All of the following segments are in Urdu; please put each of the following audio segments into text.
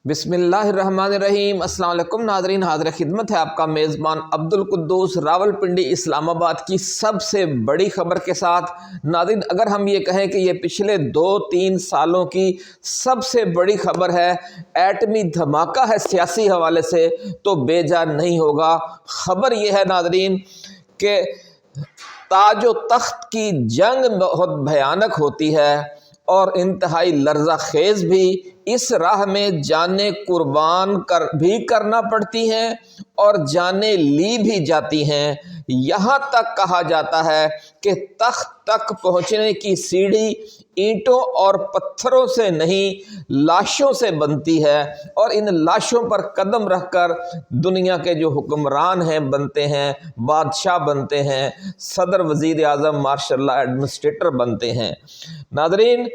بسم اللہ الرحمن الرحیم۔ السلام علیکم ناظرین، حاضر خدمت ہے آپ کا میزبان عبدالقدوس راولپنڈی اسلام آباد کی سب سے بڑی خبر کے ساتھ۔ ناظرین، اگر ہم یہ کہیں کہ یہ پچھلے 2-3 سالوں کی سب سے بڑی خبر ہے، ایٹمی دھماکہ ہے سیاسی حوالے سے، تو بے جا نہیں ہوگا۔ خبر یہ ہے ناظرین کہ تاج و تخت کی جنگ بہت بھیانک ہوتی ہے اور انتہائی لرزہ خیز بھی۔ اس راہ میں جانیں قربان بھی کرنا پڑتی ہیں اور جانیں لی بھی جاتی ہیں۔ یہاں تک کہا جاتا ہے کہ تخت تک پہنچنے کی سیڑھی اینٹوں اور پتھروں سے نہیں، لاشوں سے بنتی ہے، اور ان لاشوں پر قدم رکھ کر دنیا کے جو حکمران ہیں بنتے ہیں، بادشاہ بنتے ہیں، صدر، وزیر اعظم، مارشل لا ایڈمنسٹریٹر بنتے ہیں۔ ناظرین،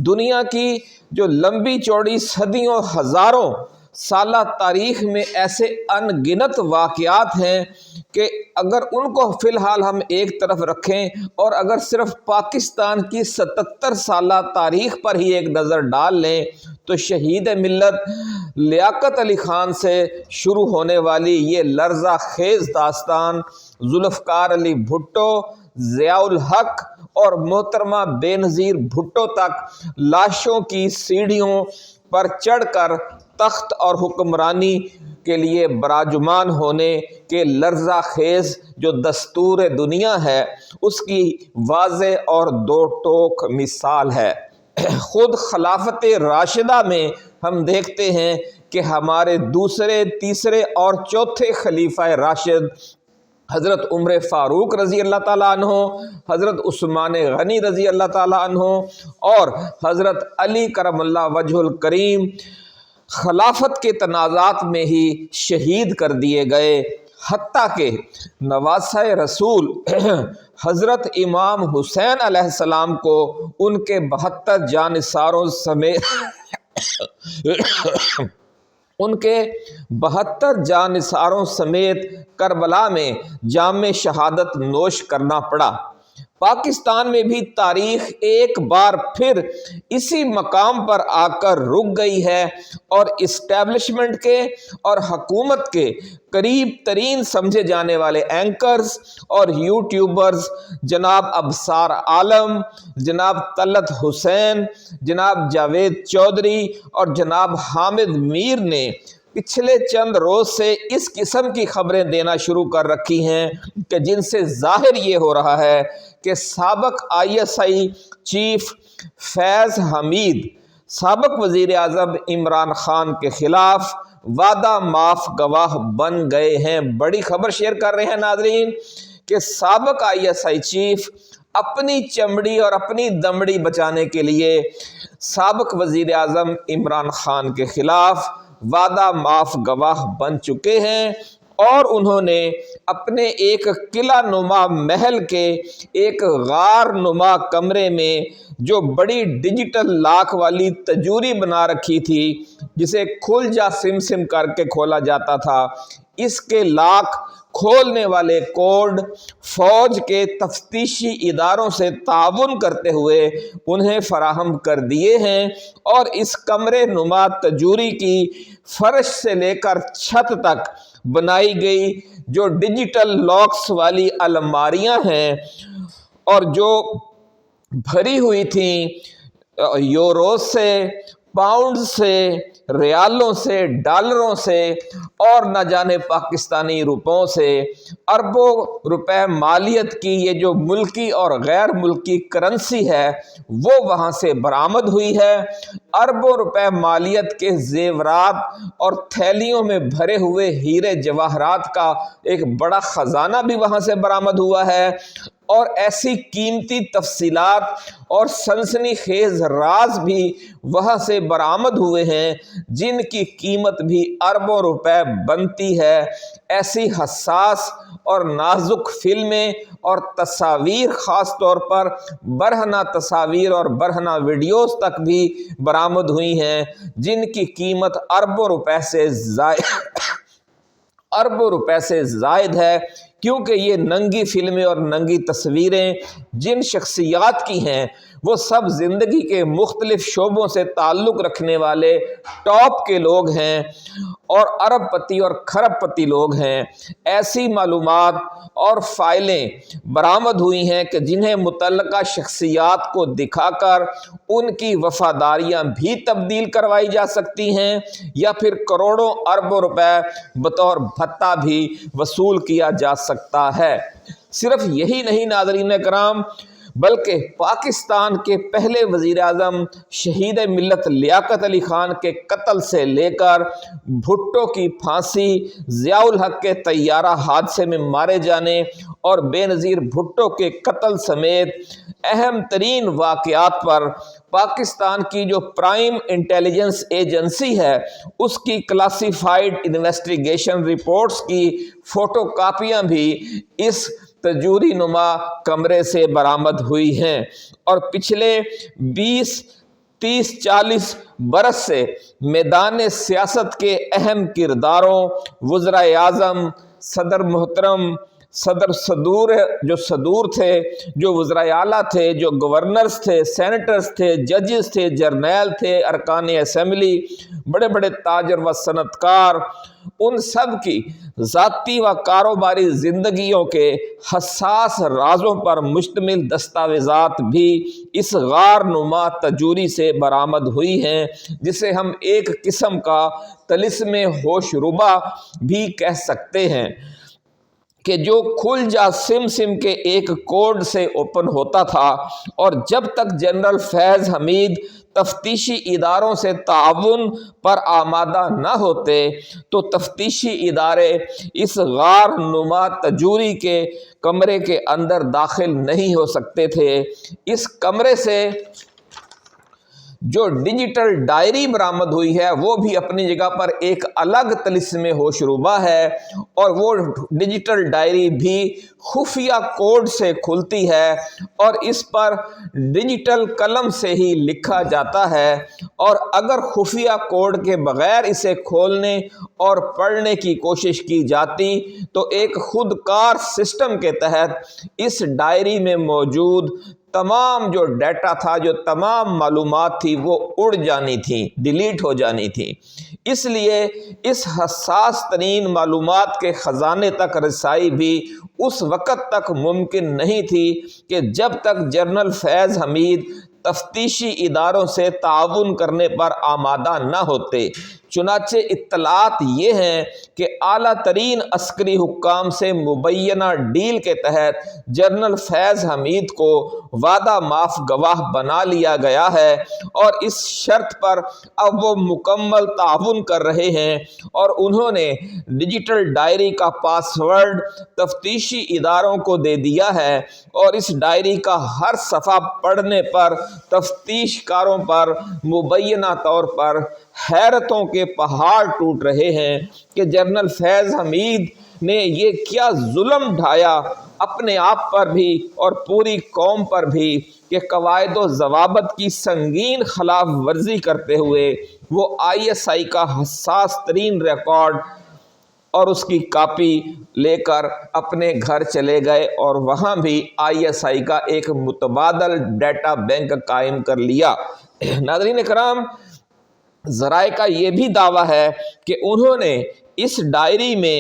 دنیا کی جو لمبی چوڑی صدیوں ہزاروں سالہ تاریخ میں ایسے ان گنت واقعات ہیں کہ اگر ان کو فی الحال ہم ایک طرف رکھیں اور اگر صرف پاکستان کی 77 سالہ تاریخ پر ہی ایک نظر ڈال لیں تو شہید ملت لیاقت علی خان سے شروع ہونے والی یہ لرزہ خیز داستان ذوالفقار علی بھٹو، ضیاء الحق اور محترمہ بے نظیر بھٹو تک لاشوں کی سیڑھیوں پر چڑھ کر تخت اور حکمرانی کے لیے براجمان ہونے کے لرزہ خیز جو دستور دنیا ہے، اس کی واضح اور دو ٹوک مثال ہے۔ خود خلافت راشدہ میں ہم دیکھتے ہیں کہ ہمارے دوسرے، تیسرے اور چوتھے خلیفہ راشد حضرت عمر فاروق رضی اللہ تعالیٰ عنہ، حضرت عثمان غنی رضی اللہ تعالیٰ عنہ اور حضرت علی کرم اللہ وجہ الکریم خلافت کے تنازعات میں ہی شہید کر دیے گئے، حتیٰ کہ نواسہ رسول حضرت امام حسین علیہ السلام کو ان کے 72 جانثاروں سمیت ان کے 72 جانثاروں سمیت کربلا میں جام شہادت نوش کرنا پڑا۔ پاکستان میں بھی تاریخ ایک بار پھر اسی مقام پر آ کر رک گئی ہے اور اسٹیبلشمنٹ کے اور حکومت کے قریب ترین سمجھے جانے والے اینکرز اور یوٹیوبرز جناب ابصار عالم، جناب طلعت حسین، جناب جاوید چودھری اور جناب حامد میر نے پچھلے چند روز سے اس قسم کی خبریں دینا شروع کر رکھی ہیں کہ جن سے ظاہر یہ ہو رہا ہے کہ سابق ISI چیف فیض حمید سابق وزیر اعظم عمران خان کے خلاف وعدہ معاف گواہ بن گئے ہیں۔ بڑی خبر شیئر کر رہے ہیں ناظرین کہ سابق ISI چیف اپنی چمڑی اور اپنی دمڑی بچانے کے لیے سابق وزیر اعظم عمران خان کے خلاف وعدہ معاف گواہ بن چکے ہیں، اور انہوں نے اپنے ایک قلعہ نما محل کے ایک غار نما کمرے میں جو بڑی ڈیجیٹل لاک والی تجوری بنا رکھی تھی جسے کھل جا سم سم کر کے کھولا جاتا تھا، اس کے لاک کھولنے والے کوڈ فوج کے تفتیشی اداروں سے تعاون کرتے ہوئے انہیں فراہم کر دیے ہیں، اور اس کمرے نما تجوری کی فرش سے لے کر چھت تک بنائی گئی جو ڈیجیٹل لاکس والی الماریاں ہیں اور جو بھری ہوئی تھیں یورو سے، پاؤنڈ سے، ریالوں سے، ڈالروں سے اور نہ جانے پاکستانی روپوں سے، اربوں روپے مالیت کی یہ جو ملکی اور غیر ملکی کرنسی ہے وہ وہاں سے برآمد ہوئی ہے۔ اربوں روپے مالیت کے زیورات اور تھیلیوں میں بھرے ہوئے ہیرے جواہرات کا ایک بڑا خزانہ بھی وہاں سے برآمد ہوا ہے، اور ایسی قیمتی تفصیلات اور سنسنی خیز راز بھی وہاں سے برآمد ہوئے ہیں جن کی قیمت بھی اربوں روپے بنتی ہے۔ ایسی حساس اور نازک فلمیں اور تصاویر، خاص طور پر برہنہ تصاویر اور برہنہ ویڈیوز تک بھی برآمد ہوئی ہیں جن کی قیمت اربوں روپے سے زائد ہے، کیونکہ یہ ننگی فلمیں اور ننگی تصویریں جن شخصیات کی ہیں وہ سب زندگی کے مختلف شعبوں سے تعلق رکھنے والے ٹاپ کے لوگ ہیں اور ارب پتی اور کھرب پتی لوگ ہیں۔ ایسی معلومات اور فائلیں برآمد ہوئی ہیں کہ جنہیں متعلقہ شخصیات کو دکھا کر ان کی وفاداریاں بھی تبدیل کروائی جا سکتی ہیں یا پھر کروڑوں اربوں روپے بطور بھتہ بھی وصول کیا جا سکتا ہے۔ صرف یہی نہیں ناظرین کرام، بلکہ پاکستان کے پہلے وزیر اعظم شہید ملت لیاقت علی خان کے قتل سے لے کر بھٹو کی پھانسی، ضیاء الحق کے طیارہ حادثے میں مارے جانے اور بے نظیر بھٹو کے قتل سمیت اہم ترین واقعات پر پاکستان کی جو پرائم انٹیلیجنس ایجنسی ہے اس کی کلاسیفائیڈ انویسٹیگیشن رپورٹس کی فوٹو کاپیاں بھی اس تجوری نما کمرے سے برآمد ہوئی ہیں، اور پچھلے 20-30-40 برس سے میدان سیاست کے اہم کرداروں، وزرائے اعظم، صدر محترم، جو صدور تھے، جو وزرائے اعلیٰ تھے، جو گورنرز تھے، سینیٹرز تھے، ججز تھے، جرنیل تھے، ارکان اسمبلی، بڑے بڑے تاجر و صنعت کار، ان سب کی ذاتی و کاروباری زندگیوں کے حساس رازوں پر مشتمل دستاویزات بھی اس غار نما تجوری سے برآمد ہوئی ہیں، جسے ہم ایک قسم کا طلسم ہوش ربا بھی کہہ سکتے ہیں کہ جو کھل جا سم سم کے ایک کوڈ سے اوپن ہوتا تھا، اور جب تک جنرل فیض حمید تفتیشی اداروں سے تعاون پر آمادہ نہ ہوتے تو تفتیشی ادارے اس غار نما تجوری کے کمرے کے اندر داخل نہیں ہو سکتے تھے۔ اس کمرے سے جو ڈیجیٹل ڈائری برآمد ہوئی ہے وہ بھی اپنی جگہ پر ایک الگ طلسم ہوش ربا ہے، اور وہ ڈیجیٹل ڈائری بھی خفیہ کوڈ سے کھلتی ہے اور اس پر ڈیجیٹل قلم سے ہی لکھا جاتا ہے، اور اگر خفیہ کوڈ کے بغیر اسے کھولنے اور پڑھنے کی کوشش کی جاتی تو ایک خودکار سسٹم کے تحت اس ڈائری میں موجود تمام جو ڈیٹا تھا، جو تمام معلومات تھی، وہ اڑ جانی تھی، ڈیلیٹ ہو جانی تھی۔ اس لیے اس حساس ترین معلومات کے خزانے تک رسائی بھی اس وقت تک ممکن نہیں تھی کہ جب تک جنرل فیض حمید تفتیشی اداروں سے تعاون کرنے پر آمادہ نہ ہوتے۔ چنانچہ اطلاعات یہ ہیں کہ اعلیٰ ترین عسکری حکام سے مبینہ ڈیل کے تحت جنرل فیض حمید کو وعدہ معاف گواہ بنا لیا گیا ہے، اور اس شرط پر اب وہ مکمل تعاون کر رہے ہیں، اور انہوں نے ڈیجیٹل ڈائری کا پاس ورڈ تفتیشی اداروں کو دے دیا ہے، اور اس ڈائری کا ہر صفحہ پڑھنے پر تفتیش کاروں پر مبینہ طور پر حیرتوں کے پہاڑ ٹوٹ رہے ہیں کہ جنرل فیض حمید نے یہ کیا ظلم ڈھایا اپنے آپ پر بھی اور پوری قوم پر بھی کہ قواعد و ضوابط کی سنگین خلاف ورزی کرتے ہوئے وہ ISI کا حساس ترین ریکارڈ اور اس کی کاپی لے کر اپنے گھر چلے گئے، اور وہاں بھی ISI کا ایک متبادل ڈیٹا بینک قائم کر لیا۔ ناظرین کرام، ذرائع کا یہ بھی دعویٰ ہے کہ انہوں نے اس ڈائری میں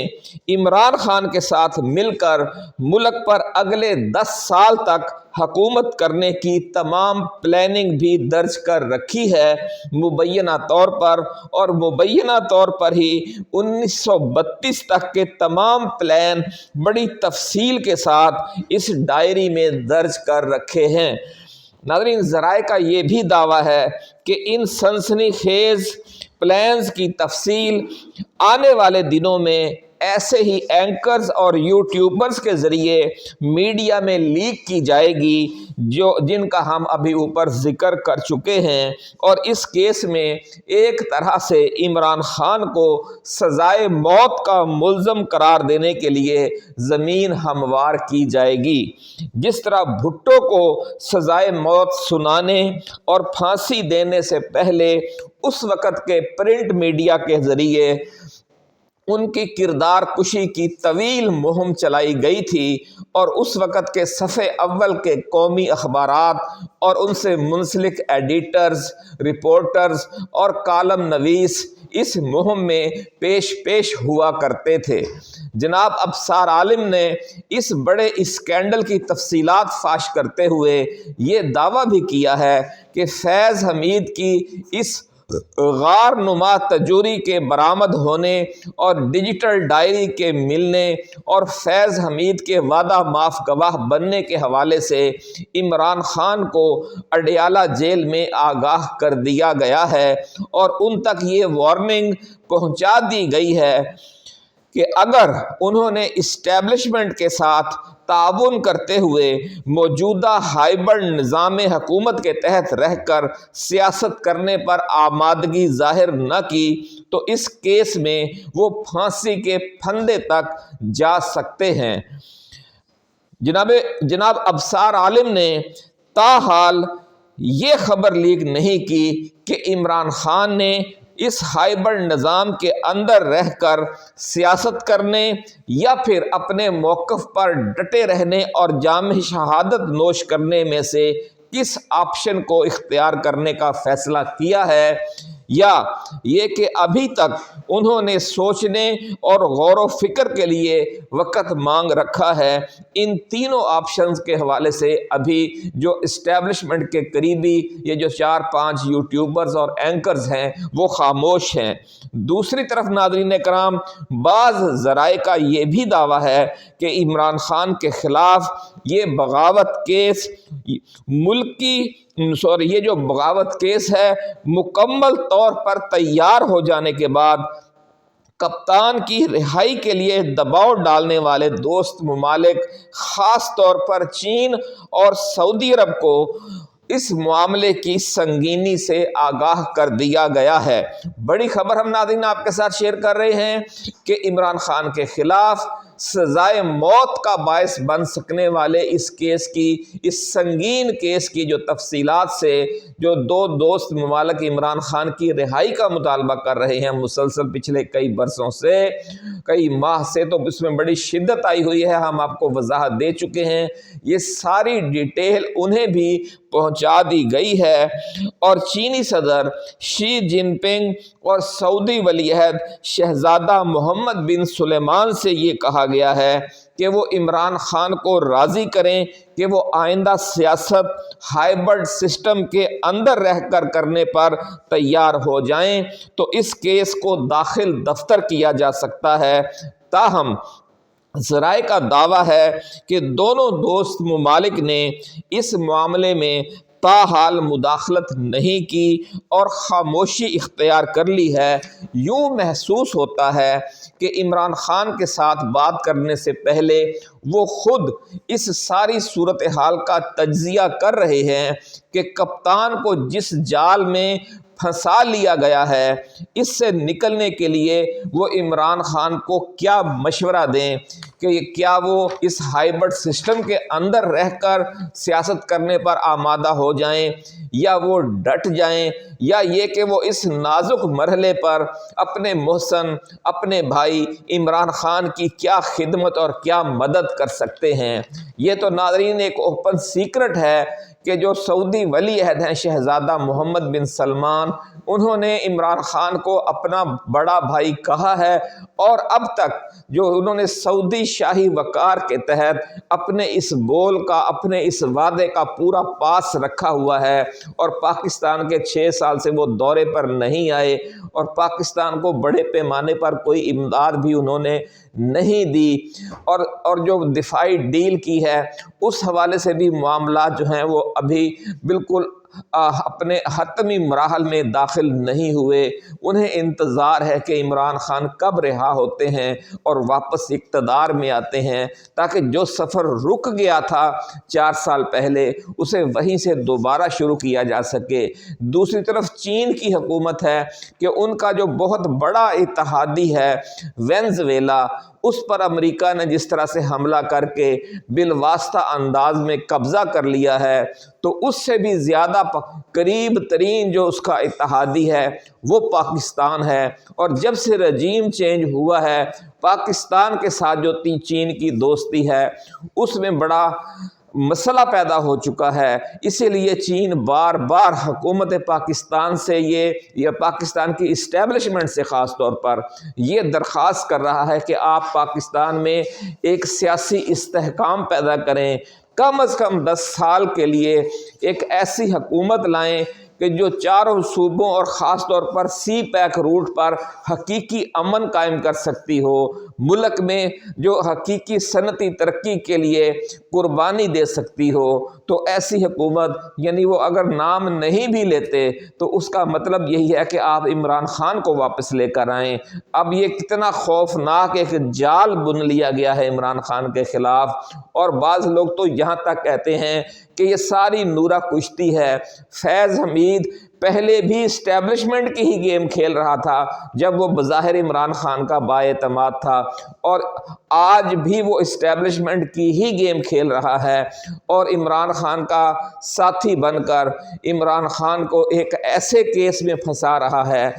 عمران خان کے ساتھ مل کر ملک پر اگلے 10 سال تک حکومت کرنے کی تمام پلاننگ بھی درج کر رکھی ہے مبینہ طور پر، اور مبینہ طور پر ہی 1932 تک کے تمام پلان بڑی تفصیل کے ساتھ اس ڈائری میں درج کر رکھے ہیں۔ ناظرین، ذرائع کا یہ بھی دعویٰ ہے کہ ان سنسنی خیز پلانز کی تفصیل آنے والے دنوں میں ایسے ہی اینکرز اور یوٹیوبرز کے ذریعے میڈیا میں لیک کی جائے گی جن کا ہم ابھی اوپر ذکر کر چکے ہیں، اور اس کیس میں ایک طرح سے عمران خان کو سزائے موت کا ملزم قرار دینے کے لیے زمین ہموار کی جائے گی، جس طرح بھٹو کو سزائے موت سنانے اور پھانسی دینے سے پہلے اس وقت کے پرنٹ میڈیا کے ذریعے ان کی کردار کشی کی طویل مہم چلائی گئی تھی اور اس وقت کے صفحے اول کے قومی اخبارات اور ان سے منسلک ایڈیٹرز، رپورٹرز اور کالم نویس اس مہم میں پیش ہوا کرتے تھے۔ جناب ابصار عالم نے اس بڑے اسکینڈل کی تفصیلات فاش کرتے ہوئے یہ دعویٰ بھی کیا ہے کہ فیض حمید کی اس غار نما تجوری کے برآمد ہونے اور ڈیجیٹل ڈائری کے ملنے اور فیض حمید کے وعدہ معاف گواہ بننے کے حوالے سے عمران خان کو اڈیالہ جیل میں آگاہ کر دیا گیا ہے اور ان تک یہ وارننگ پہنچا دی گئی ہے کہ اگر انہوں نے اسٹیبلشمنٹ کے ساتھ تعاون کرتے ہوئے موجودہ ہائبرڈ نظام حکومت کے تحت رہ کر سیاست کرنے پر آمادگی ظاہر نہ کی تو اس کیس میں وہ پھانسی کے پھندے تک جا سکتے ہیں۔ جناب ابصار عالم نے تاحال یہ خبر لیک نہیں کی کہ عمران خان نے اس ہائبرڈ نظام کے اندر رہ کر سیاست کرنے یا پھر اپنے موقف پر ڈٹے رہنے اور جام شہادت نوش کرنے میں سے کس آپشن کو اختیار کرنے کا فیصلہ کیا ہے، یا یہ کہ ابھی تک انہوں نے سوچنے اور غور و فکر کے لیے وقت مانگ رکھا ہے۔ ان تینوں آپشنز کے حوالے سے ابھی جو اسٹیبلشمنٹ کے قریبی یہ جو 4-5 یوٹیوبرز اور اینکرز ہیں وہ خاموش ہیں۔ دوسری طرف ناظرین کرام، بعض ذرائع کا یہ بھی دعویٰ ہے کہ عمران خان کے خلاف یہ بغاوت کیس یہ جو بغاوت کیس ہے مکمل طور پر تیار ہو جانے کے بعد کپتان کی رہائی کے لیے دباؤ ڈالنے والے دوست ممالک خاص طور پر چین اور سعودی عرب کو اس معاملے کی سنگینی سے آگاہ کر دیا گیا ہے۔ بڑی خبر ہم ناظرین آپ کے ساتھ شیئر کر رہے ہیں کہ عمران خان کے خلاف سزائے موت کا باعث بن سکنے والے اس سنگین کیس کی جو تفصیلات سے جو دو دوست ممالک عمران خان کی رہائی کا مطالبہ کر رہے ہیں مسلسل پچھلے کئی برسوں سے، کئی ماہ سے، تو اس میں بڑی شدت آئی ہوئی ہے۔ ہم آپ کو وضاحت دے چکے ہیں، یہ ساری ڈیٹیل انہیں بھی پہنچا دی گئی ہے اور چینی صدر شی جن پنگ اور سعودی ولی عہد شہزادہ محمد بن سلیمان سے یہ کہا گیا ہے کہ وہ عمران خان کو راضی کریں کہ وہ آئندہ سیاست ہائبرڈ سسٹم کے اندر رہ کر کرنے پر تیار ہو جائیں تو اس کیس کو داخل دفتر کیا جا سکتا ہے۔ تاہم ذرائع کا دعویٰ ہے کہ دونوں دوست ممالک نے اس معاملے میں تاحال مداخلت نہیں کی اور خاموشی اختیار کر لی ہے۔ یوں محسوس ہوتا ہے کہ عمران خان کے ساتھ بات کرنے سے پہلے وہ خود اس ساری صورتحال کا تجزیہ کر رہے ہیں کہ کپتان کو جس جال میں پھنسا لیا گیا ہے اس سے نکلنے کے لیے وہ عمران خان کو کیا مشورہ دیں کہ کیا وہ اس ہائبرڈ سسٹم کے اندر رہ کر سیاست کرنے پر آمادہ ہو جائیں یا وہ ڈٹ جائیں، یا یہ کہ وہ اس نازک مرحلے پر اپنے محسن اپنے بھائی عمران خان کی کیا خدمت اور کیا مدد کر سکتے ہیں۔ یہ تو ناظرین ایک اوپن سیکرٹ ہے کہ جو سعودی ولی عہد ہیں شہزادہ محمد بن سلمان، انہوں نے عمران خان کو اپنا بڑا بھائی کہا ہے اور اب تک جو انہوں نے سعودی شاہی وقار کے تحت اپنے اس بول کا، اپنے اس وعدے کا پورا پاس رکھا ہوا ہے اور پاکستان کے 6 سال سے وہ دورے پر نہیں آئے اور پاکستان کو بڑے پیمانے پر کوئی امداد بھی انہوں نے نہیں دی اور جو دفاعی ڈیل کی ہے اس حوالے سے بھی معاملات جو ہیں وہ ابھی بالکل اپنے حتمی مراحل میں داخل نہیں ہوئے۔ انہیں انتظار ہے کہ عمران خان کب رہا ہوتے ہیں اور واپس اقتدار میں آتے ہیں تاکہ جو سفر رک گیا تھا 4 سال پہلے اسے وہیں سے دوبارہ شروع کیا جا سکے۔ دوسری طرف چین کی حکومت ہے کہ ان کا جو بہت بڑا اتحادی ہے وینزویلا، اس پر امریکہ نے جس طرح سے حملہ کر کے بالواسطہ انداز میں قبضہ کر لیا ہے، تو اس سے بھی زیادہ قریب ترین جو اس کا اتحادی ہے وہ پاکستان ہے۔ اور جب سے رجیم چینج ہوا ہے پاکستان کے ساتھ جو چین کی دوستی ہے اس میں بڑا مسئلہ پیدا ہو چکا ہے۔ اسی لیے چین بار بار حکومت پاکستان سے یا پاکستان کی اسٹیبلشمنٹ سے خاص طور پر یہ درخواست کر رہا ہے کہ آپ پاکستان میں ایک سیاسی استحکام پیدا کریں، کم از کم 10 سال کے لیے ایک ایسی حکومت لائیں کہ جو چاروں صوبوں اور خاص طور پر سی پیک روٹ پر حقیقی امن قائم کر سکتی ہو، ملک میں جو حقیقی صنعتی ترقی کے لیے قربانی دے سکتی ہو۔ تو ایسی حکومت یعنی وہ اگر نام نہیں بھی لیتے تو اس کا مطلب یہی ہے کہ آپ عمران خان کو واپس لے کر آئیں۔ اب یہ کتنا خوفناک ایک جال بن لیا گیا ہے عمران خان کے خلاف، اور بعض لوگ تو یہاں تک کہتے ہیں کہ یہ ساری نورہ کشتی ہے۔ فیض حمید پہلے بھی اسٹیبلشمنٹ کی ہی گیم کھیل رہا تھا جب وہ بظاہر عمران خان کا بااعتماد تھا، اور آج بھی وہ اسٹیبلشمنٹ کی ہی گیم کھیل رہا ہے اور عمران خان کا ساتھی بن کر عمران خان کو ایک ایسے کیس میں پھنسا رہا ہے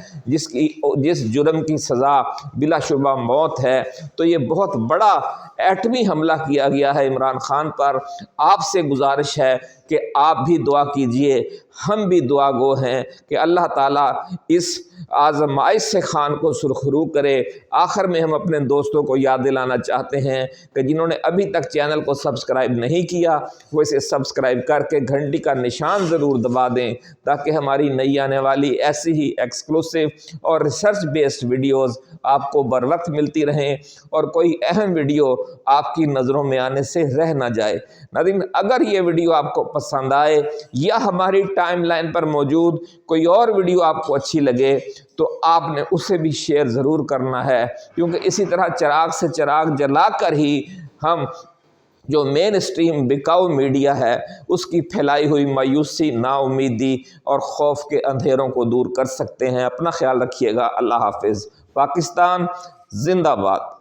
جس جرم کی سزا بلا شبہ موت ہے۔ تو یہ بہت بڑا ایٹمی حملہ کیا گیا ہے عمران خان پر۔ آپ سے گزارش ہے کہ آپ بھی دعا کیجئے، ہم بھی دعا گو ہیں کہ اللہ تعالیٰ اس آزمائش سے خان کو سرخرو کرے۔ آخر میں ہم اپنے دوستوں کو یاد دلانا چاہتے ہیں کہ جنہوں نے ابھی تک چینل کو سبسکرائب نہیں کیا وہ اسے سبسکرائب کر کے گھنٹی کا نشان ضرور دبا دیں تاکہ ہماری نئی آنے والی ایسی ہی ایکسکلوسیو اور ریسرچ بیسڈ ویڈیوز آپ کو بر وقت ملتی رہیں اور کوئی اہم ویڈیو آپ کی نظروں میں آنے سے رہ نہ جائے۔ ناظرین، اگر یہ ویڈیو آپ کو پسند آئے یا ہماری ٹائم لائن پر موجود کوئی اور ویڈیو آپ کو اچھی لگے تو آپ نے اسے بھی شیئر ضرور کرنا ہے، کیونکہ اسی طرح چراغ سے چراغ جلا کر ہی ہم جو مین اسٹریم بکاؤ میڈیا ہے اس کی پھیلائی ہوئی مایوسی، نا امیدی اور خوف کے اندھیروں کو دور کر سکتے ہیں۔ اپنا خیال رکھیے گا۔ اللہ حافظ۔ پاکستان زندہ باد۔